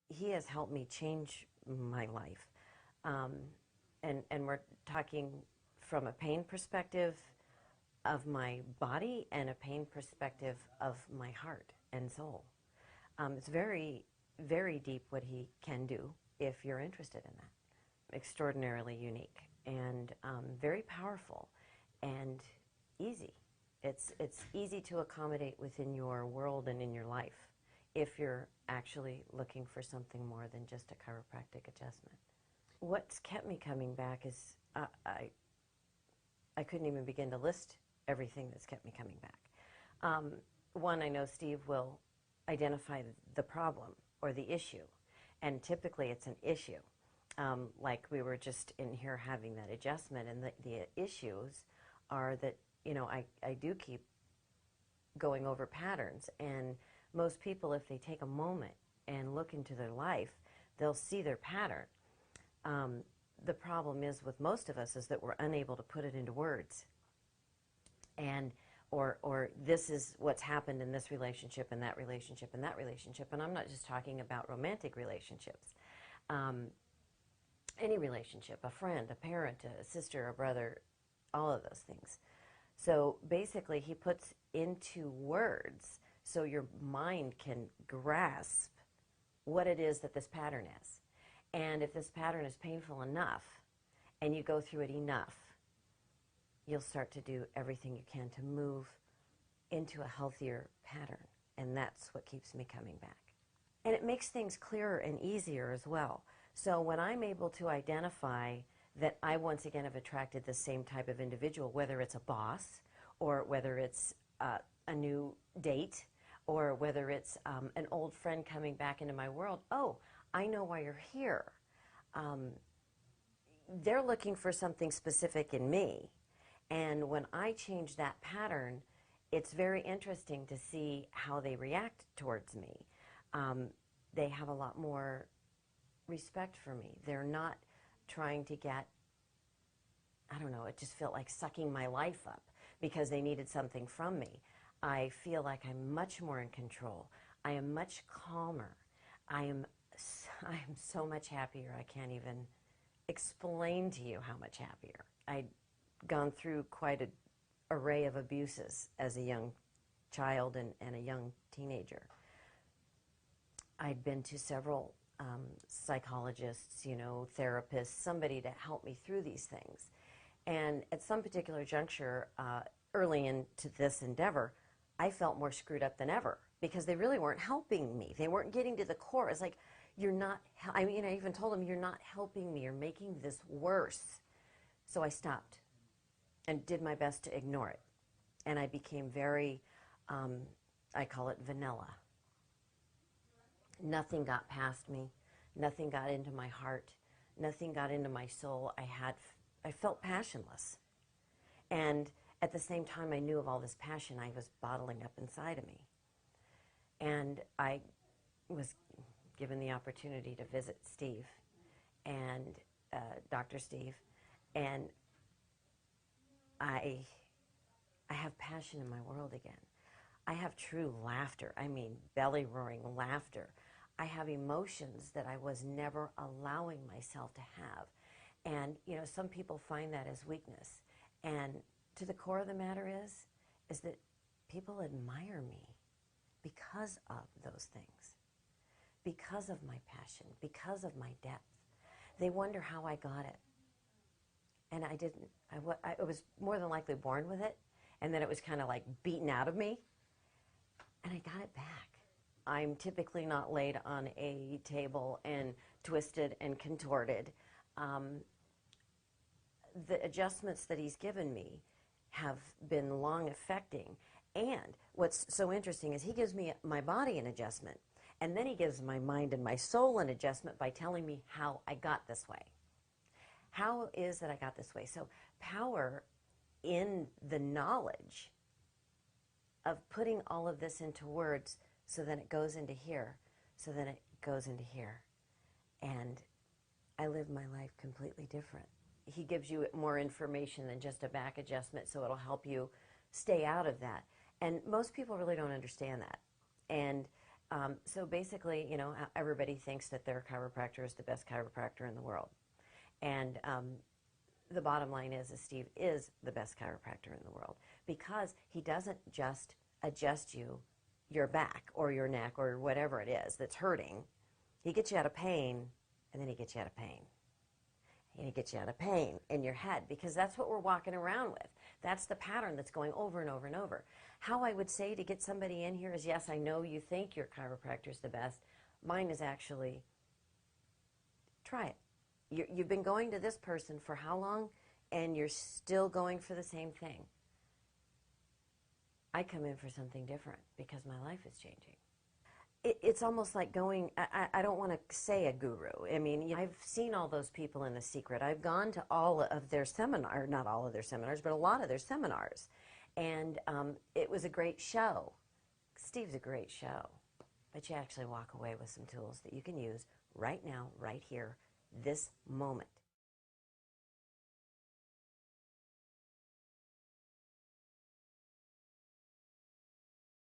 he has helped me change my life. And we're talking from a pain perspective of my body and a pain perspective of my heart and soul. It's very, very deep what he can do if you're interested in that. Extraordinarily unique and very powerful and easy. It's easy to accommodate within your world and in your life if you're actually looking for something more than just a chiropractic adjustment. What's kept me coming back is I couldn't even begin to list everything that's kept me coming back. One, I know Steve will identify the problem or the issue, and typically it's an issue. Like we were just in here having that adjustment, and the issues are that, you know, I do keep going over patterns, and most people, if they take a moment and look into their life, they'll see their pattern. The problem is with most of us is that we're unable to put it into words. And or this is what's happened in this relationship and that relationship and that relationship. And I'm not just talking about romantic relationships. Any relationship, a friend, a parent, a sister, a brother, all of those things. So basically he puts into words so your mind can grasp what it is that this pattern is. And if this pattern is painful enough and you go through it enough, you'll start to do everything you can to move into a healthier pattern. And that's what keeps me coming back. And it makes things clearer and easier as well. So when I'm able to identify that I once again have attracted the same type of individual, whether it's a boss or whether it's a new date or whether it's an old friend coming back into my world, oh, I know why you're here. They're looking for something specific in me. And when I change that pattern, it's very interesting to see how they react towards me. They have a lot more respect for me. They're not trying to get, I don't know, it just felt like sucking my life up because they needed something from me. I feel like I'm much more in control. I am much calmer. I am so much happier. I can't even explain to you how much happier. I'd gone through quite an array of abuses as a young child and a young teenager. I'd been to several psychologists, you know, therapists, somebody to help me through these things. And at some particular juncture, early into this endeavor, I felt more screwed up than ever because they really weren't helping me. They weren't getting to the core. It's like, you're not, I mean, I even told them, you're not helping me. You're making this worse. So I stopped and did my best to ignore it. And I became very, I call it vanilla. Nothing got past me. Nothing got into my heart. Nothing got into my soul. I felt passionless. And at the same time I knew of all this passion I was bottling up inside of me. And I was given the opportunity to visit Steve and Dr. Steve, and I have passion in my world again. I have true laughter. I mean, belly roaring laughter. I have emotions that I was never allowing myself to have. And, you know, some people find that as weakness. And to the core of the matter is that people admire me because of those things, because of my passion, because of my depth. They wonder how I got it. And I didn't. I was more than likely born with it, and then it was kind of like beaten out of me, and I got it back. I'm typically not laid on a table and twisted and contorted. The adjustments that he's given me have been long affecting. And what's so interesting is he gives me my body an adjustment, and then he gives my mind and my soul an adjustment by telling me how I got this way. How is that I got this way? So power in the knowledge of putting all of this into words so then it goes into here, so then it goes into here. And I live my life completely different. He gives you more information than just a back adjustment, so it'll help you stay out of that. And most people really don't understand that. And So basically, everybody thinks that their chiropractor is the best chiropractor in the world. And the bottom line is Steve is the best chiropractor in the world because he doesn't just adjust your back or your neck or whatever it is that's hurting. He gets you out of pain, and then he gets you out of pain. And he gets you out of pain in your head because that's what we're walking around with. That's the pattern that's going over and over and over. How I would say to get somebody in here is, yes, I know you think your chiropractor is the best. Mine is actually, try it. You've been going to this person for how long, and you're still going for the same thing. I come in for something different because my life is changing. It's almost like going, I don't want to say a guru. I mean, I've seen all those people in The Secret. I've gone to all of their seminars, not all of their seminars, but a lot of their seminars. And it was a great show. Steve's a great show. But you actually walk away with some tools that you can use right now, right here, this moment.